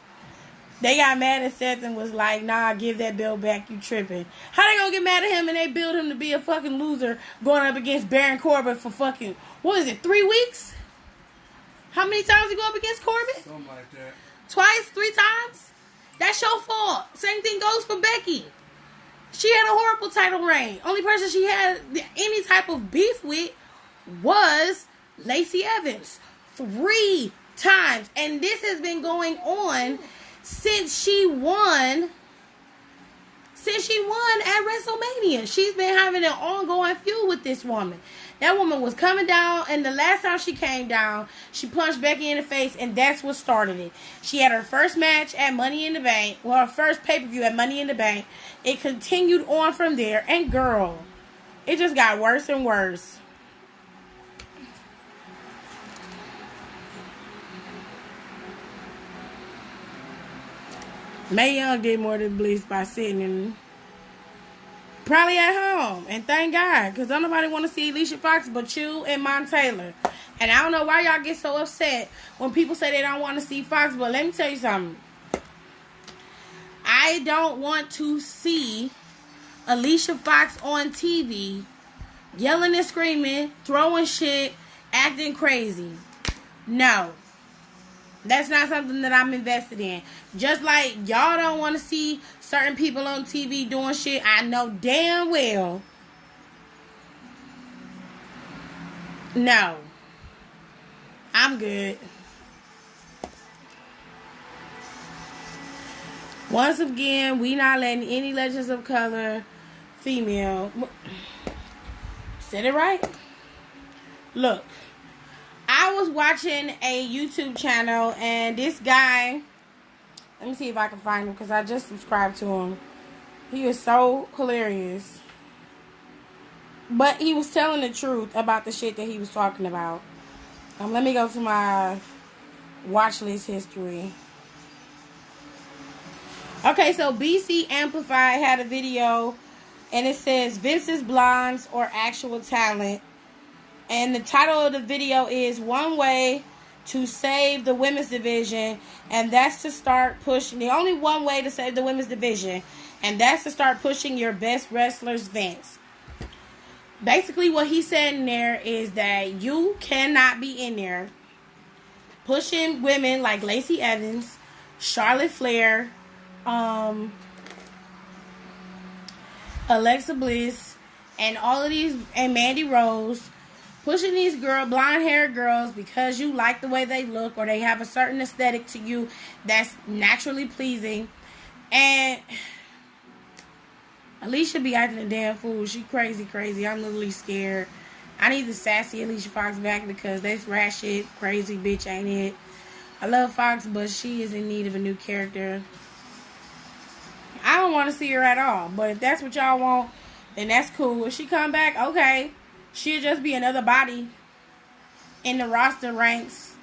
They got mad at Seth and was like, nah, give that belt back, you tripping. How they gonna get mad at him and they build him to be a fucking loser going up against Baron Corbin for fucking, 3 weeks? How many times he go up against Corbin? Something like that. Twice? 3 times? That's your fault. Same thing goes for Becky. She had a horrible title reign. Only person she had any type of beef with was Lacey Evans. 3 times. And this has been going on since she won at WrestleMania. She's been having an ongoing feud with this woman. That woman was coming down, and the last time she came down, she punched Becky in the face, and that's what started it. She had her first match at Money in the Bank, her first pay-per-view at Money in the Bank. It continued on from there, and girl, it just got worse and worse. Mae Young did more than Bliss by sitting in, probably at home, and thank God, because don't nobody want to see Alicia Fox but you and Mon Taylor. And I don't know why y'all get so upset when people say they don't want to see Fox, but let me tell you something. I don't want to see Alicia Fox on TV yelling and screaming, throwing shit, acting crazy. No. That's not something that I'm invested in. Just like y'all don't want to see certain people on TV doing shit, I know damn well. No. I'm good. Once again, we not letting any Legends of Color female. Said it right? Look. I was watching a YouTube channel, and this guy, let me see if I can find him, because I just subscribed to him. He is so hilarious. But he was telling the truth about the shit that he was talking about. Let me go to my watch list history. Okay, so BC Amplified had a video, and it says, Vince's Blondes or Actual Talent. And the title of the video is One Way to Save the Women's Division, and that's to start pushing. The only one way to save the women's division, and that's to start pushing your best wrestlers, Vince. Basically, what he said in there is that you cannot be in there pushing women like Lacey Evans, Charlotte Flair, Alexa Bliss, and all of these, and Mandy Rose. Pushing these blonde-haired girls because you like the way they look or they have a certain aesthetic to you that's naturally pleasing. And Alicia be acting a damn fool. She crazy. I'm literally scared. I need the sassy Alicia Fox back because that's rat shit. Crazy bitch, ain't it? I love Fox, but she is in need of a new character. I don't want to see her at all. But if that's what y'all want, then that's cool. If she come back, okay. She'll just be another body in the roster ranks.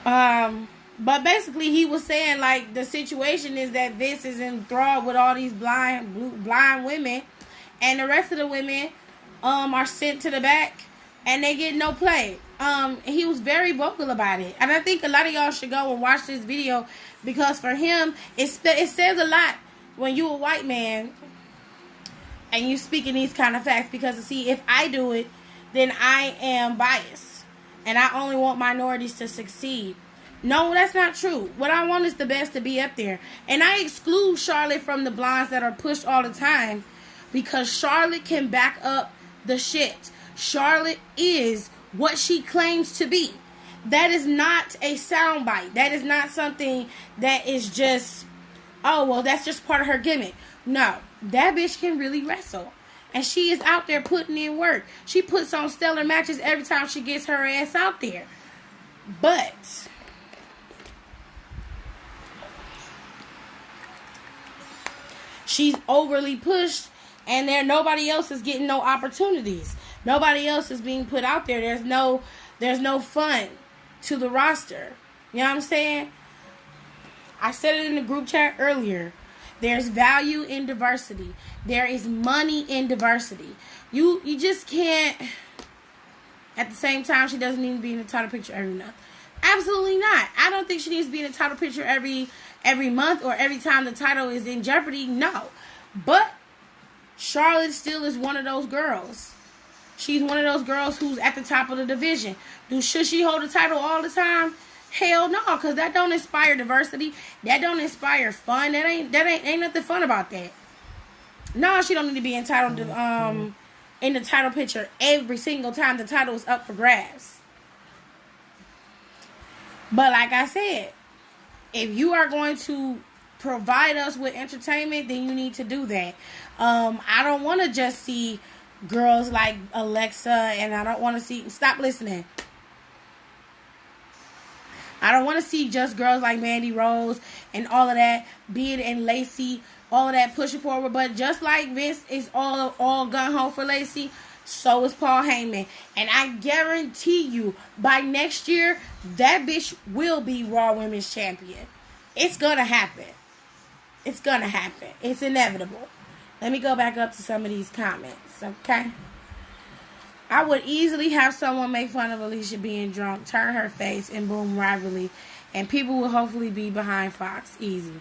But basically he was saying like the situation is that Vince is enthralled with all these blind women, and the rest of the women are sent to the back and they get no play. He was very vocal about it, and I think a lot of y'all should go and watch this video because for him it says a lot when you a white man and you speaking these kind of facts, because see, if I do it, then I am biased and I only want minorities to succeed. No, that's not true. What I want is the best to be up there. And I exclude Charlotte from the blondes that are pushed all the time because Charlotte can back up the shit. Charlotte is what she claims to be. That is not a soundbite. That is not something that is just, oh, well, that's just part of her gimmick. No, that bitch can really wrestle. And she is out there putting in work. She puts on stellar matches every time she gets her ass out there. But she's overly pushed, and nobody else is getting no opportunities. Nobody else is being put out there. There's no fun to the roster. You know what I'm saying? I said it in the group chat earlier. There's value in diversity. There is money in diversity. You just can't. At the same time, she doesn't need to be in the title picture every month. Absolutely not. I don't think she needs to be in the title picture every month or every time the title is in jeopardy. No. But Charlotte still is one of those girls. She's one of those girls who's at the top of the division. Should she hold the title all the time? Hell no, because that don't inspire diversity. That don't inspire fun. That ain't nothing fun about that. No, she don't need to be entitled to in the title picture every single time the title is up for grabs. But like I said, if you are going to provide us with entertainment, then you need to do that. I don't want to just see girls like Alexa, and I don't want to see... Stop listening. I don't want to see just girls like Mandy Rose and all of that, Bea and Lacey, all of that pushing forward. But just like Vince is all gung-ho for Lacey, so is Paul Heyman. And I guarantee you, by next year, that bitch will be Raw Women's Champion. It's going to happen. It's going to happen. It's inevitable. Let me go back up to some of these comments, okay? I would easily have someone make fun of Alicia being drunk, turn her face, and boom, rivalry. And people will hopefully be behind Fox. Easy.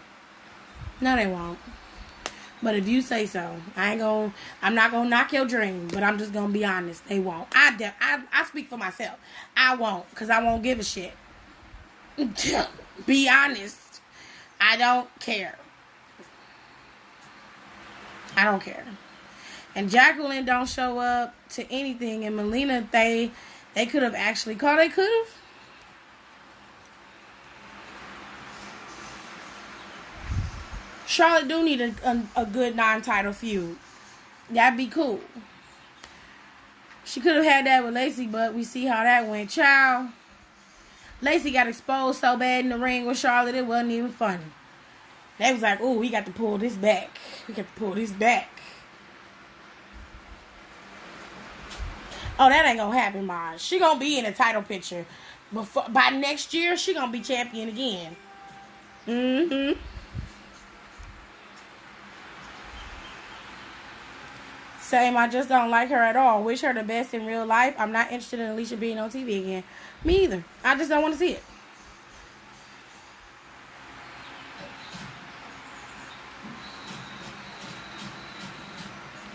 No, they won't. But if you say so, I'm not gonna knock your dream, but I'm just gonna be honest. They won't. I speak for myself. I won't, because I won't give a shit. Be honest. I don't care. I don't care. And Jacqueline don't show up to anything. And Melina, they could have actually called. They could have. Charlotte do need a good non-title feud. That'd be cool. She could have had that with Lacey, but we see how that went. Child. Lacey got exposed so bad in the ring with Charlotte, it wasn't even funny. They was like, "Ooh, we got to pull this back. We got to pull this back." Oh, that ain't gonna happen, Maj. She gonna be in a title picture. By next year, she gonna be champion again. Mm-hmm. Same, I just don't like her at all. Wish her the best in real life. I'm not interested in Alicia being on TV again. Me either. I just don't want to see it.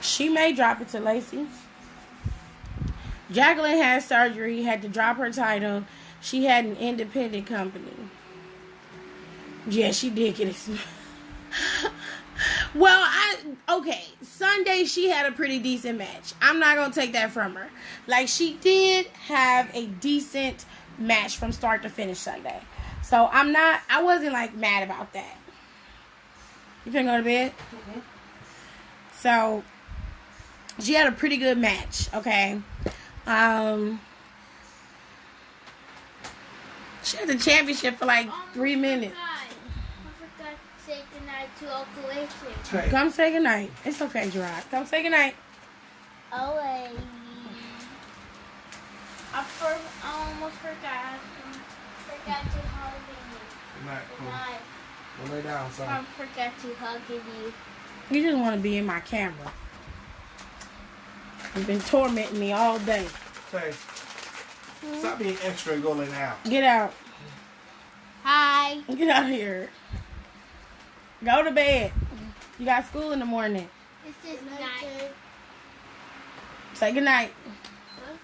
She may drop it to Lacey. Jacqueline had surgery, had to drop her title. She had an independent company. Yeah, she did get it. Well, okay. Sunday, she had a pretty decent match. I'm not going to take that from her. Like, she did have a decent match from start to finish Sunday. So, I wasn't, like, mad about that. You finna go to bed? Mm-hmm. So, she had a pretty good match, okay? She had the championship for, like, 3 minutes. Say goodnight to Uncle Lacey. Come say goodnight. It's okay, Gerard. Come say goodnight. Oh, I almost forgot. Forgot to hug you. Good night. Good night. Go lay down, son. I forgot to hug you. You just want to be in my camera. You've been tormenting me all day. Hey, stop being extra and go lay down. Get out. Hi. Get out of here. Go to bed. You got school in the morning. This is night. Say good night. Huh?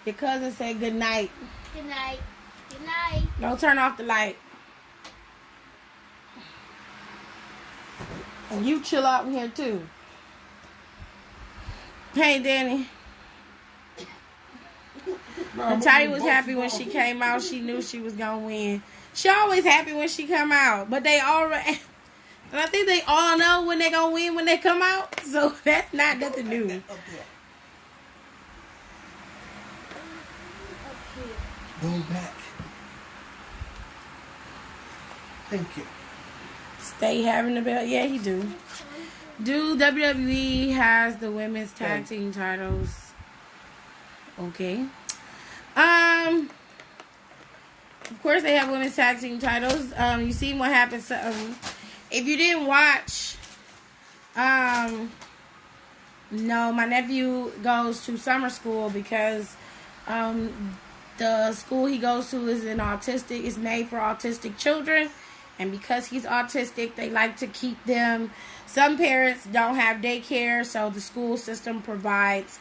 Your cousin said good night. Good night. Good night. Don't turn off the light. And you chill out in here too. Hey, Danny. Natalia was happy when she came out. She knew she was gonna win. She always happy when she come out, but they already, and I think they all know when they gonna win when they come out. So that's not nothing new. Go back. Thank you. Stay having the belt. Yeah, he do. Do WWE has the women's tag team titles? Okay. Of course they have women's tag team titles. You seen what happened? If you didn't watch, no, my nephew goes to summer school because the school he goes to is is made for autistic children, and because he's autistic, they like to keep them. Some parents don't have daycare, so the school system provides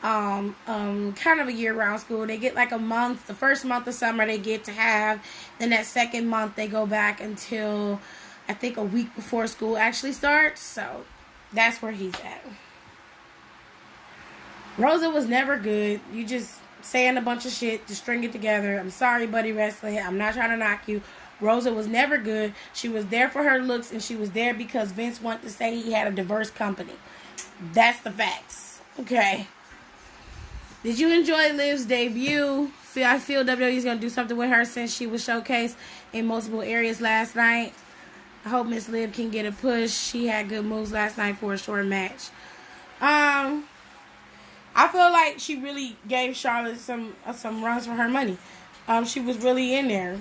kind of a year-round school. They get like a month. The first month of summer they get to have. Then that second month they go back until I think a week before school actually starts. So that's where he's at. Rosa was never good. You just saying a bunch of shit to string it together. I'm sorry, Buddy Wrestling. I'm not trying to knock you. Rosa was never good. She was there for her looks, and she was there because Vince wanted to say he had a diverse company. That's the facts. Okay. Did you enjoy Liv's debut? I feel WWE is going to do something with her since she was showcased in multiple areas last night. I hope Miss Liv can get a push. She had good moves last night for a short match. I feel like she really gave Charlotte some runs for her money. She was really in there.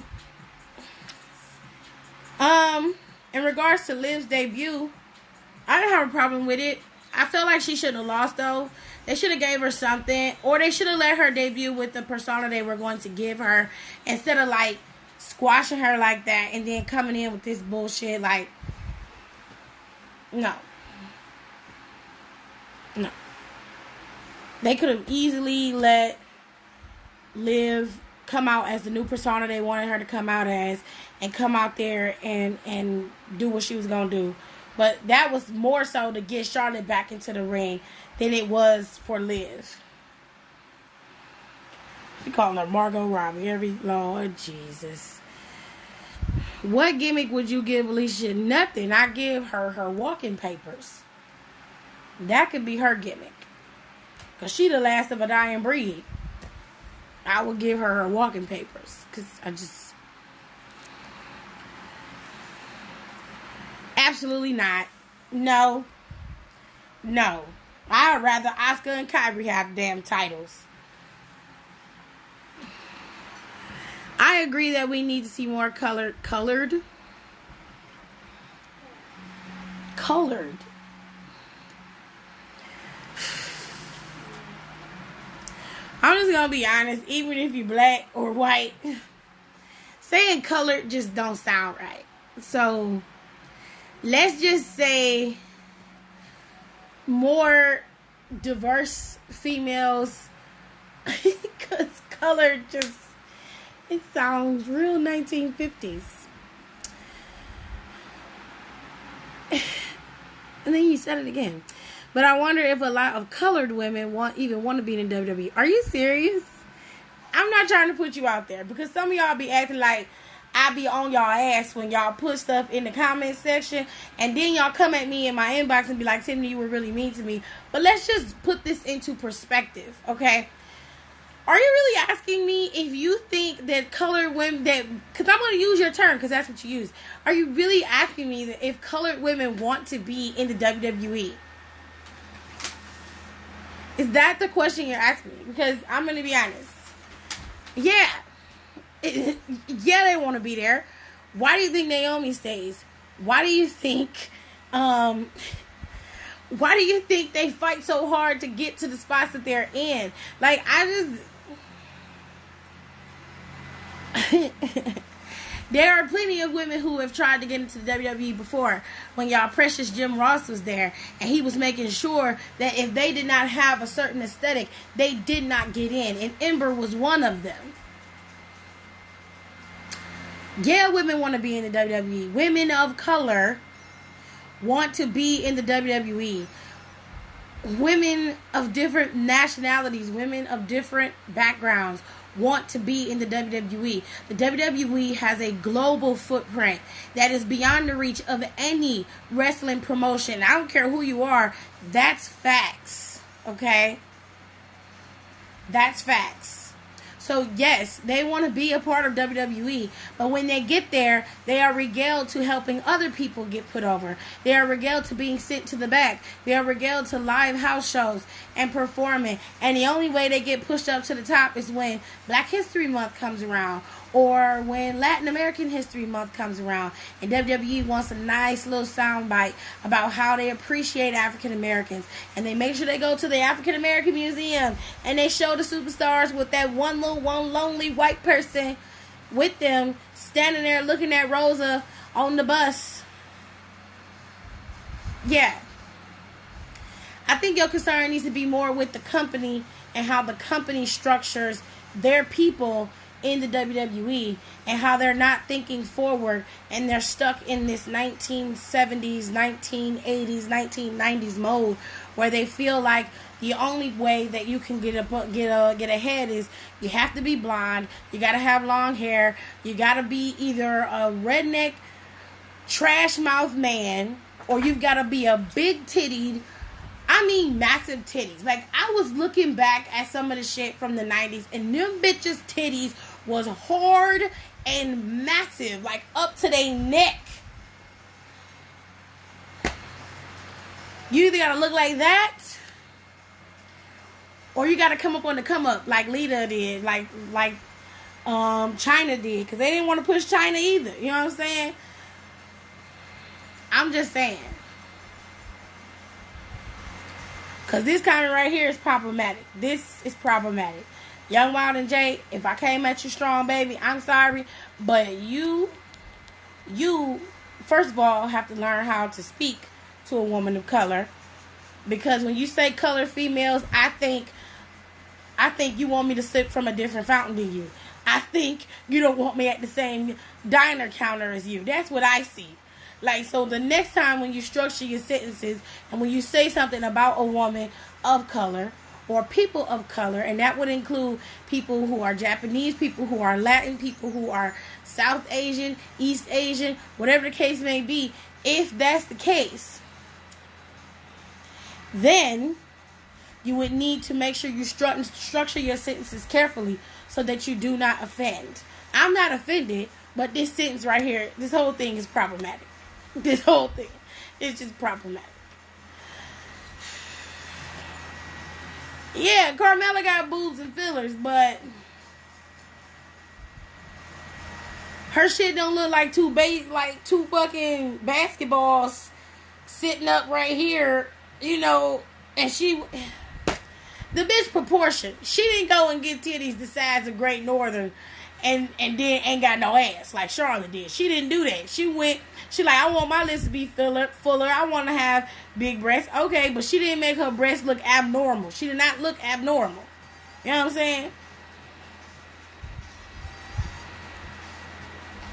In regards to Liv's debut, I didn't have a problem with it. I feel like she should have lost, though. They should have gave her something, or they should have let her debut with the persona they were going to give her instead of, like, squashing her like that and then coming in with this bullshit. Like, no. No. They could have easily let Liv come out as the new persona they wanted her to come out as and come out there and do what she was going to do. But that was more so to get Charlotte back into the ring than it was for Liv. We calling her Margot Robbie. Lord Jesus. What gimmick would you give Alicia? Nothing. I give her walking papers. That could be her gimmick. Because she the last of a dying breed. I would give her walking papers. Because I just... Absolutely not. No. No. I'd rather Asuka and Kyrie have damn titles. I agree that we need to see more colored. I'm just gonna be honest, even if you're black or white, saying colored just don't sound right. So let's just say more diverse females, because colored just, it sounds real 1950s. And then you said it again. But I wonder if a lot of colored women want to be in the WWE. Are you serious? I'm not trying to put you out there, because some of y'all be acting like I be on y'all ass when y'all put stuff in the comment section, and then y'all come at me in my inbox and be like, Tiffany, you were really mean to me. But let's just put this into perspective, okay? Are you really asking me if you think that colored women, because I'm going to use your term because that's what you use. Are you really asking me that if colored women want to be in the WWE? Is that the question you're asking me? Because I'm going to be honest. Yeah. Yeah, they want to be there. Why do you think Naomi stays? Why do you think they fight so hard to get to the spots that they're in? Like, There are plenty of women who have tried to get into the WWE before, when y'all precious Jim Ross was there, and he was making sure that if they did not have a certain aesthetic, they did not get in. And Ember was one of them. Yeah, women want to be in the WWE. Women of color want to be in the WWE. Women of different nationalities, women of different backgrounds want to be in the WWE. The WWE has a global footprint that is beyond the reach of any wrestling promotion. I don't care who you are. That's facts. Okay? That's facts. So yes, they want to be a part of WWE, but when they get there, they are regaled to helping other people get put over. They are regaled to being sent to the back. They are regaled to live house shows and performing. And the only way they get pushed up to the top is when Black History Month comes around, or when Latin American History Month comes around, and WWE wants a nice little soundbite about how they appreciate African Americans, and they make sure they go to the African American Museum and they show the superstars with that one lonely white person with them standing there looking at Rosa on the bus. Yeah. I think your concern needs to be more with the company and how the company structures their people in the WWE, and how they're not thinking forward, and they're stuck in this 1970s, 1980s, 1990s mode where they feel like the only way that you can get ahead is you have to be blonde, you got to have long hair, you got to be either a redneck trash mouth man, or you've got to be a big tittied, I mean massive titties. Like, I was looking back at some of the shit from the 90s, and them bitches' titties was hard and massive, like up to their neck. You either gotta look like that, or you gotta come up on the come up like Lita did, like China did, because they didn't want to push China either. You know what I'm saying? I'm just saying. Because this comment right here is problematic. This is problematic. Young Wild and Jay, if I came at you strong, baby, I'm sorry. But you, first of all, have to learn how to speak to a woman of color. Because when you say colored females, I think you want me to sip from a different fountain than you. I think you don't want me at the same diner counter as you. That's what I see. Like, so the next time when you structure your sentences and when you say something about a woman of color or people of color, and that would include people who are Japanese, people who are Latin, people who are South Asian, East Asian, whatever the case may be, if that's the case, then you would need to make sure you structure your sentences carefully so that you do not offend. I'm not offended, but this sentence right here, this whole thing is problematic. This whole thing is just problematic. Yeah, Carmella got boobs and fillers, but her shit don't look like two fucking basketballs sitting up right here, you know, and the bitch proportion. She didn't go and get titties the size of Great Northern and then ain't got no ass like Charlotte did. She didn't do that. She like, I want my lips to be fuller. I want to have big breasts. Okay, but she didn't make her breasts look abnormal. She did not look abnormal. You know what I'm saying?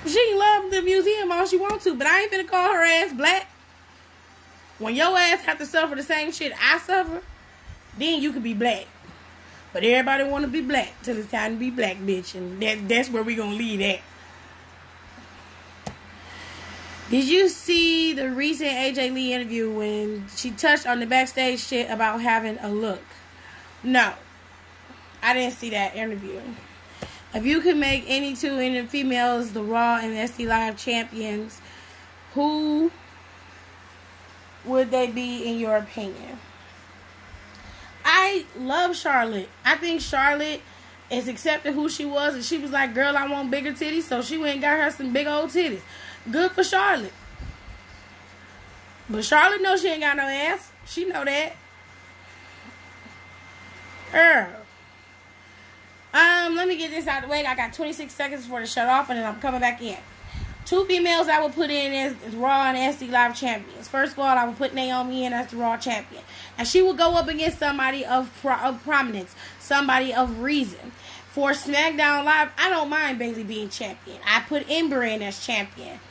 She can love the museum all she wants to, but I ain't finna call her ass black. When your ass have to suffer the same shit I suffer, then you can be black. But everybody want to be black till it's time to be black, bitch. And that's where we gonna leave at. Did you see the recent AJ Lee interview when she touched on the backstage shit about having a look? No. I didn't see that interview. If you could make any two Indian females the Raw and SD Live champions, who would they be in your opinion? I love Charlotte. I think Charlotte is accepting who she was, and she was like, girl, I want bigger titties, so she went and got her some big old titties. Good for Charlotte. But Charlotte knows she ain't got no ass. She know that. Let me get this out of the way. I got 26 seconds before to shut off, and then I'm coming back in. Two females I would put in as Raw and NXT Live champions. First of all, I would put Naomi in as the Raw champion. And she would go up against somebody of prominence, somebody of reason. For SmackDown Live, I don't mind Bayley being champion. I put Ember in as champion.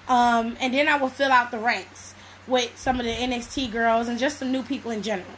And then I would fill out the ranks with some of the NXT girls and just some new people in general.